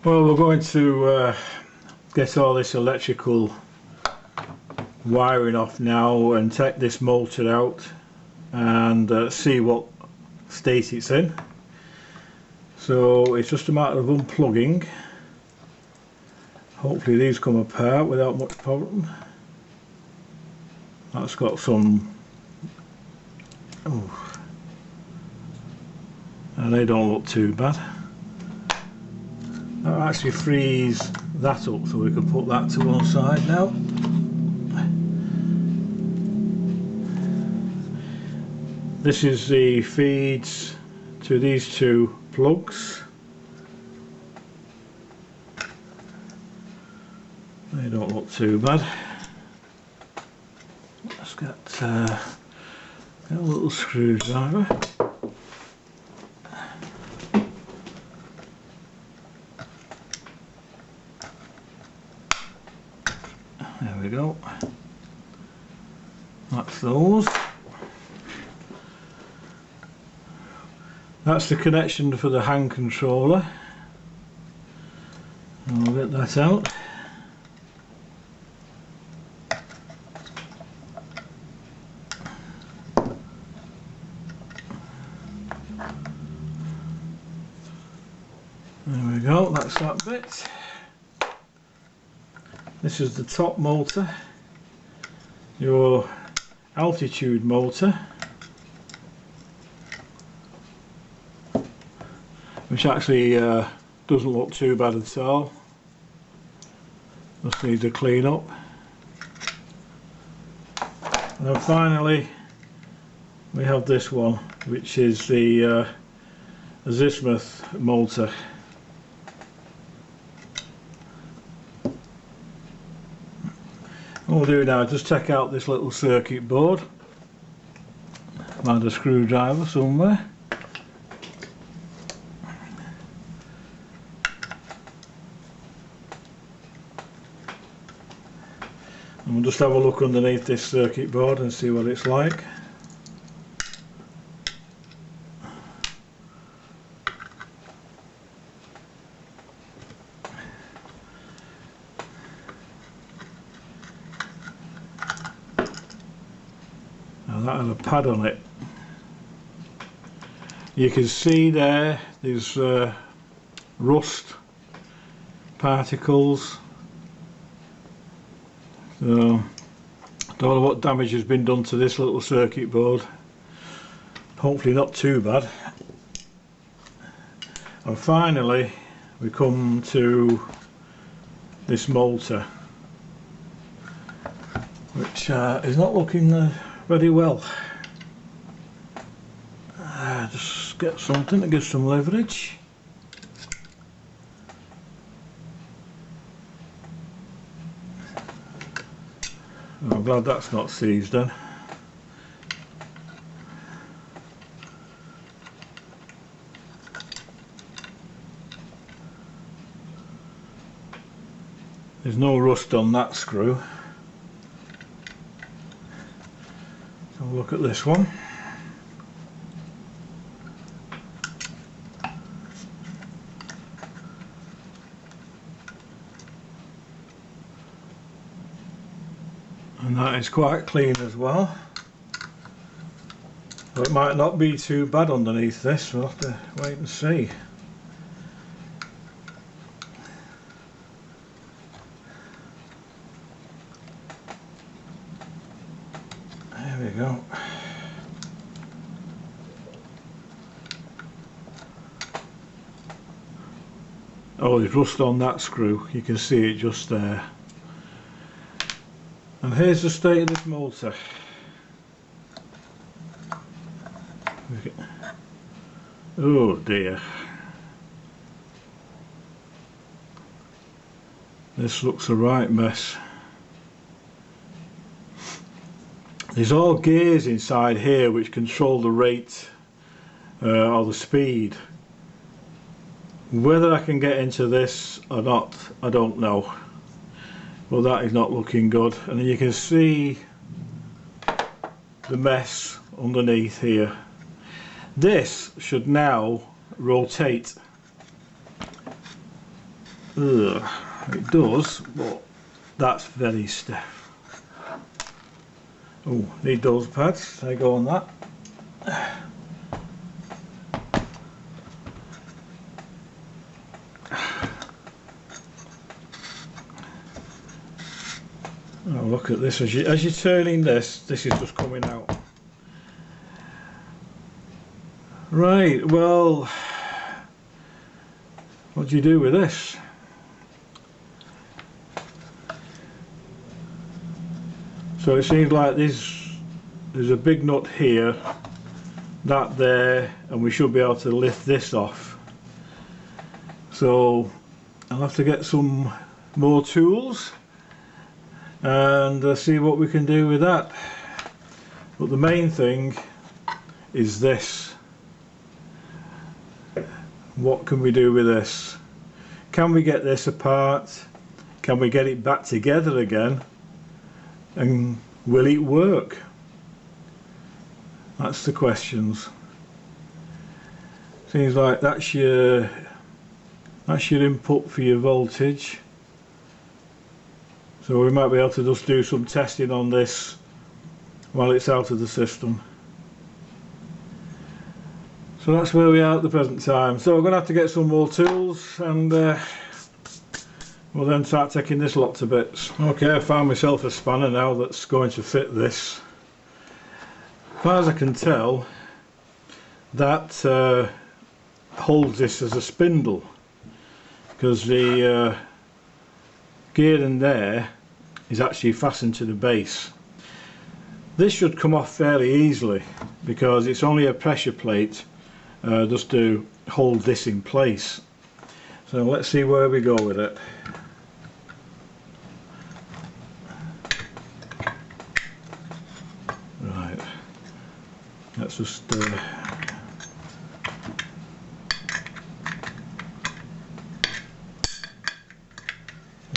Well, we're going to get all this electrical wiring off now and take this motor out and see what state it's in. So it's just a matter of unplugging. Hopefully these come apart without much problem. That's got some, oh, and they don't look too bad. That actually frees that up, so we can put that to one side now. This is the feeds to these two plugs. They don't look too bad. Let's get a little screwdriver. There we go. That's those. That's the connection for the hand controller. I'll get that out. There we go, that's that bit. This is the top motor, your altitude motor, which actually doesn't look too bad at all. Just needs a clean up. And then finally we have this one, which is the Azimuth motor. What we'll do now is just take out this little circuit board. Find a screwdriver somewhere. And we'll just have a look underneath this circuit board and see what it's like. Now that has a pad on it. You can see there's rust particles. So, don't know what damage has been done to this little circuit board. Hopefully not too bad. And finally we come to this motor, which is not looking very well. Just get something to give some leverage. I'm glad that's not seized then. There's no rust on that screw. Have a look at this one. And that is quite clean as well. But it might not be too bad underneath this, we'll have to wait and see. There we go. Oh, there's rust on that screw, you can see it just there. And here's the state of this motor. Oh dear. This looks a right mess. There's all gears inside here which control the rate or the speed. Whether I can get into this or not, I don't know. Well, that is not looking good, and you can see the mess underneath here. This should now rotate. Ugh, it does, but that's very stiff. Oh, need those pads, they go on that. Oh, look at this, as you're turning this is just coming out. Right, well, what do you do with this? So it seems like there's a big nut here, that there, and we should be able to lift this off. So I'll have to get some more tools and see what we can do with that. But the main thing is this. What can we do with this? Can we get this apart? Can we get it back together again? And will it work? That's the questions. Seems like that's your input for your voltage. So we might be able to just do some testing on this while it's out of the system. So that's where we are at the present time. So we're going to have to get some more tools, and we'll then start taking this lot to bits. Okay, I found myself a spanner now that's going to fit this. As far as I can tell, that holds this as a spindle, because the gear in there is actually fastened to the base. This should come off fairly easily because it's only a pressure plate just to hold this in place. So let's see where we go with it. Right, let's just this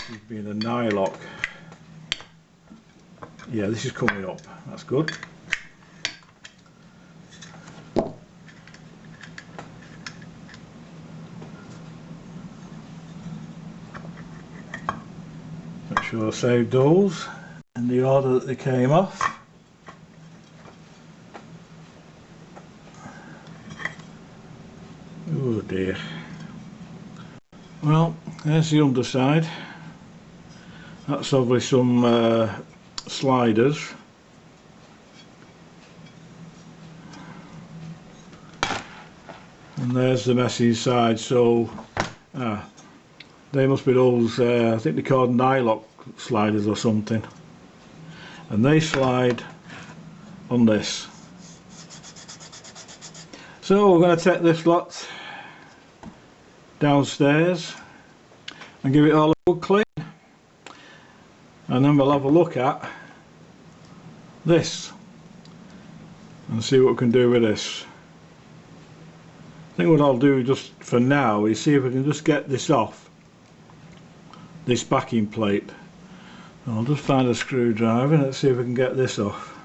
has been a nylock. Yeah, this is coming up, that's good. Make sure I saved those in the order that they came off. Oh dear. Well, there's the underside. That's obviously some sliders. And there's the messy side, so they must be those, I think they're called nylock sliders or something. And they slide on this. So we're going to take this lot downstairs and give it all a good clean. And then we'll have a look at this and see what we can do with this. I think what I'll do just for now is see if we can just get this off, this backing plate. I'll just find a screwdriver and let's see if we can get this off.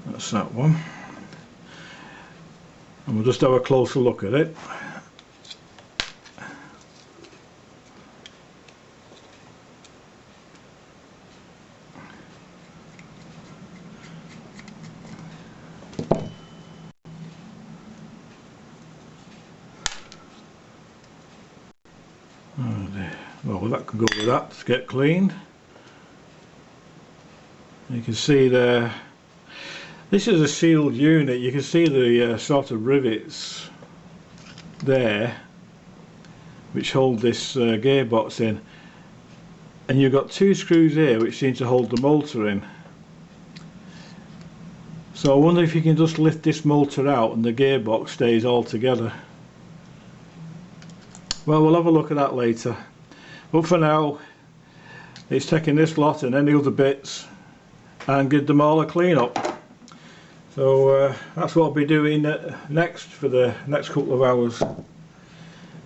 That's that one. And we'll just have a closer look at it. Well, that can go with that to get cleaned. You can see there, this is a sealed unit. You can see the sort of rivets there which hold this gearbox in, and you've got two screws here which seem to hold the motor in. So I wonder if you can just lift this motor out and the gearbox stays all together. Well, we'll have a look at that later. But for now, it's taking this lot and any other bits and give them all a clean up. So that's what I'll be doing next for the next couple of hours.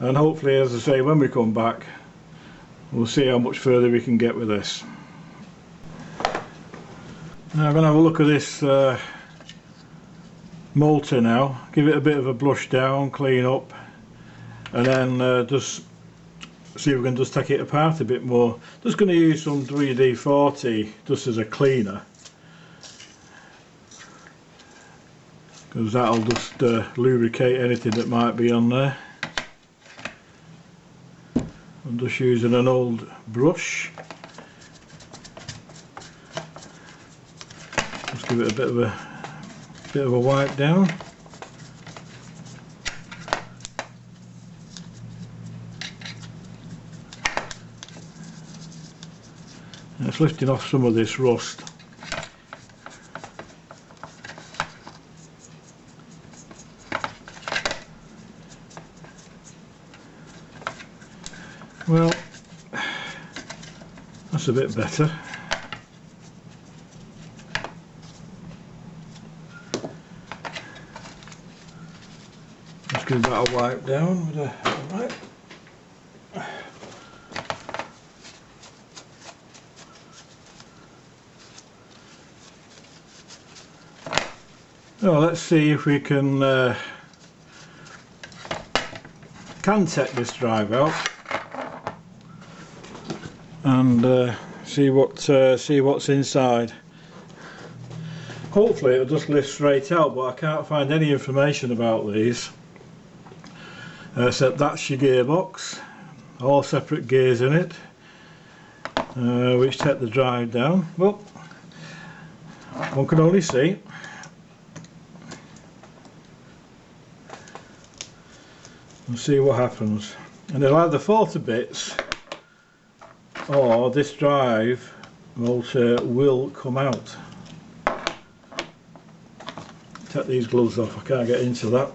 And hopefully, as I say, when we come back, we'll see how much further we can get with this. Now I'm going to have a look at this motor now, give it a bit of a brush down, clean up, and then just see if we can just take it apart a bit more. Just going to use some WD-40 just as a cleaner, because that'll just lubricate anything that might be on there. I'm just using an old brush. Just give it a bit of a wipe down. And it's lifting off some of this rust. Well, that's a bit better. Just give that a wipe down with a wipe. Well, let's see if we can take this drive out and see what's inside. Hopefully it'll just lift straight out, but I can't find any information about these except that's your gearbox, all separate gears in it, which take the drive down. Well, one can only see. And see what happens, and they'll either fall to bits or this drive motor will come out. Take these gloves off, I can't get into that.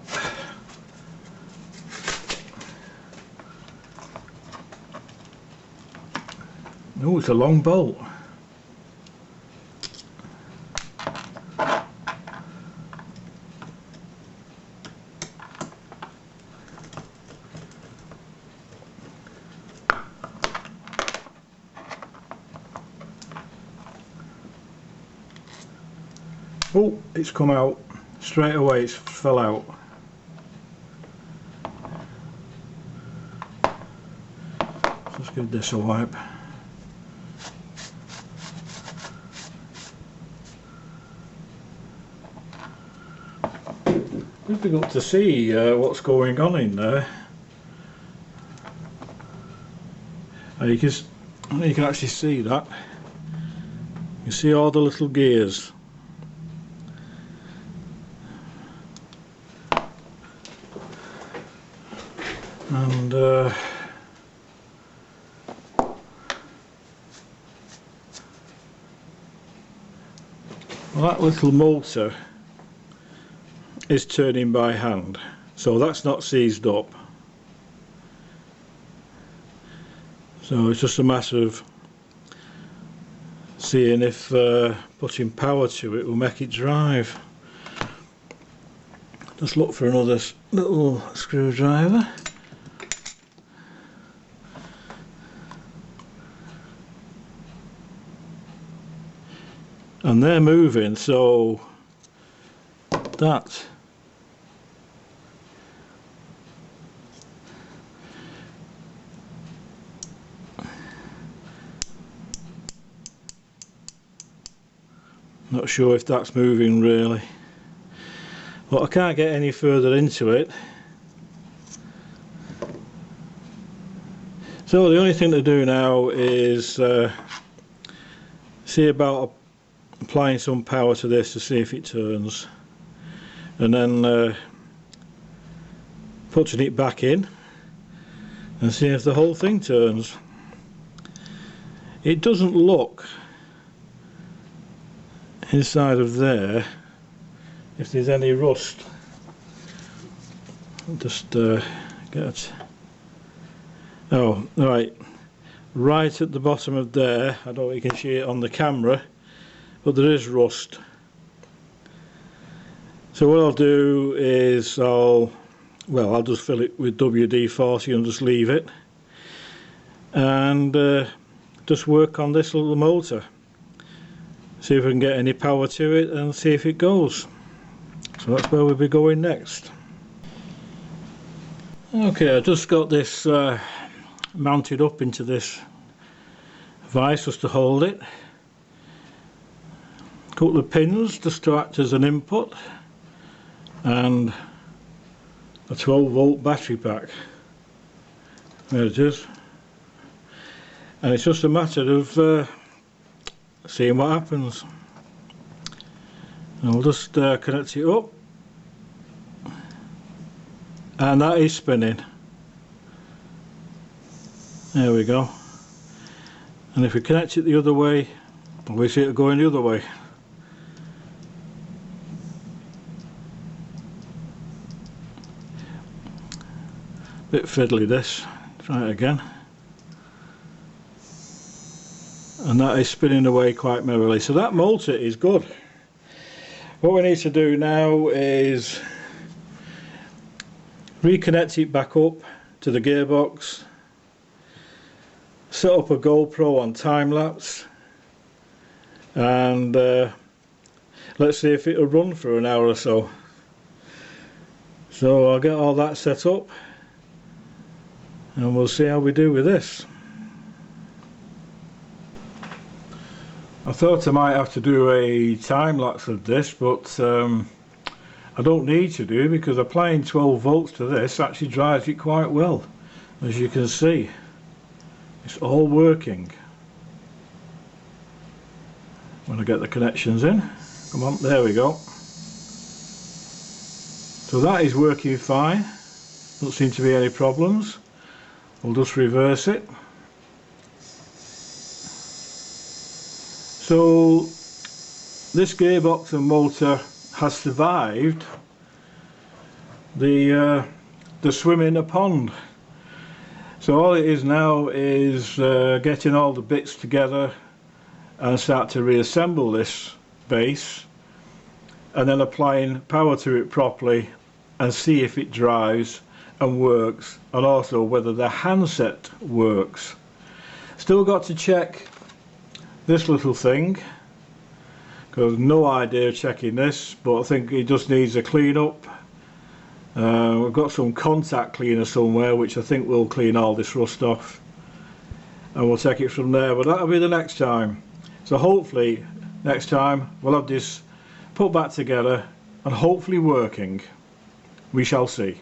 Oh, it's a long bolt. Oh, it's come out straight away, it's fell out. Let's give this a wipe. Difficult to see what's going on in there. You can actually see that. You see all the little gears. And well, that little motor is turning by hand, so that's not seized up. So it's just a matter of seeing if putting power to it will make it drive. Just look for another little screwdriver. And they're moving, so that not sure if that's moving really, but I can't get any further into it. So the only thing to do now is see about applying some power to this to see if it turns, and then putting it back in and see if the whole thing turns. It doesn't look inside of there if there's any rust. Just get it. Oh, right at the bottom of there. I don't know if you can see it on the camera, but there is rust. So what I'll do is I'll just fill it with WD-40 and just leave it, and just work on this little motor, see if we can get any power to it and see if it goes. So that's where we'll be going next. Okay, I just got this mounted up into this vise just to hold it. A couple of pins just to act as an input, and a 12-volt battery pack. There it is. And it's just a matter of seeing what happens. And we'll just connect it up, and that is spinning. There we go. And if we connect it the other way, we see it going the other way. Bit fiddly this. Try it again. And that is spinning away quite merrily. So that motor is good. What we need to do now is reconnect it back up to the gearbox, set up a GoPro on time lapse, and let's see if it'll run for an hour or so. So I'll get all that set up and we'll see how we do with this. I thought I might have to do a time lapse of this, but I don't need to do, because applying 12 volts to this actually drives it quite well. As you can see, it's all working. When I get the connections in, come on, there we go. So that is working fine, don't seem to be any problems. We'll just reverse it. So this gearbox and motor has survived the swim in a pond. So all it is now is getting all the bits together and start to reassemble this base, and then applying power to it properly and see if it drives and works, and also whether the handset works. Still got to check this little thing, because no idea checking this, but I think it just needs a clean up. We've got some contact cleaner somewhere which I think will clean all this rust off, and we'll take it from there, but that'll be the next time. So hopefully next time we'll have this put back together and hopefully working. We shall see.